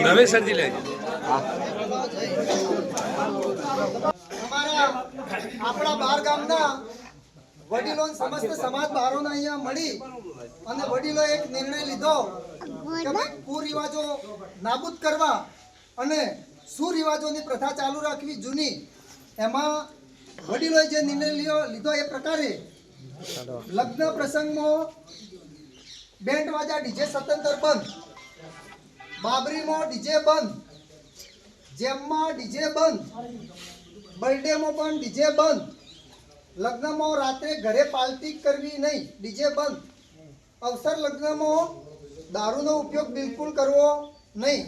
નવેસરથી લેજો. આપણા બાર ગામના વડીલો સમસ્ત સમાજ બારોના અહીંયા મળી અને વડીલો એક નિર્ણય લીધો કે ભાઈ કુરિવાજો નાબૂદ કરવા અને સુરિવાજોની પ્રથા ચાલુ રાખવી જૂની. એમાં વડીલોએ જે નિર્ણય લીધો એ પ્રકારે લગ્ન પ્રસંગમાં બેન્ડ વાજા ડીજે સતંતર બંધ, બાબરીમાં ડીજે બંધ, જેમમાં ડીજે બંધ, બર્થડેમાં પણ ડીજે બંધ, લગ્નમાં રાત્રે ઘરે પાર્ટી કરવી નહીં, ડીજે બંધ, અવસર લગ્નમાં દારૂનો ઉપયોગ બિલકુલ કરવો નહીં,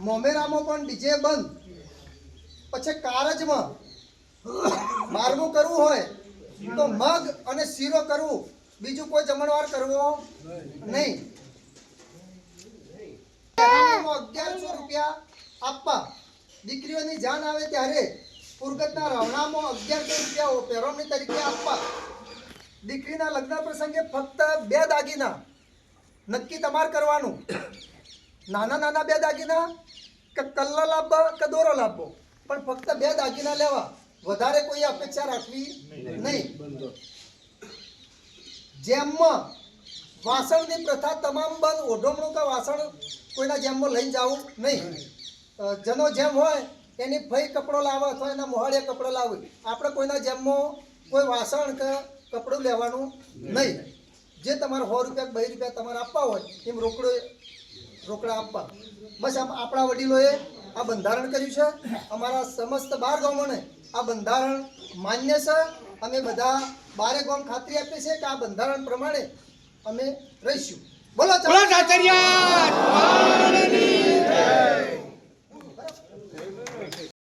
મોમેરામાં પણ ડીજે બંધ. પછી કારજમાં બારમું કરવું હોય તો મગ અને શીરો કરવું, બીજું કોઈ જમણવાર કરવો નહીં. 1100 રૂપિયા આપવા. દીકરીઓની જાન આવે ત્યારે પુરગતના રવણામાં 1100 રૂપિયા પેરોમણી તરીકે આપવા. દીકરીના લગ્ન પ્રસંગે ફક્ત 2 દાગીના નક્કી તમારે કરવાનું. નાના નાના 2 દાગીના કે કલ્લો લાવવો કે દોરો લાવવો, પણ ફક્ત 2 દાગીના લેવા, વધારે કોઈ અપેક્ષા રાખવી નહીં. જેમમાં વાસણની પ્રથા તમામ બંધ. ઓઢમણું કે વાસણ કોઈના જેમમાં લઈને જવું નહીં. જેનો જેમ હોય એની ફઈ કપડો લાવે અથવા એના મોહાળે કપડો લાવે. આપણે કોઈના જેમમાં કોઈ વાસણ કે કપડું લેવાનું નહીં. જે તમારે 100 રૂપિયા 2 રૂપિયા તમારે આપવા હોય એમ રોકડા આપવા. બસ આપણા વડીલોએ આ બંધારણ કર્યું છે. અમારા સમસ્ત 12 ગામોને આ બંધારણ માન્ય છે. અમે બધા 12 ગામ ખાતરી આપીએ છીએ કે આ બંધારણ પ્રમાણે અમે રહીશું. બોલો ચાચરિયા.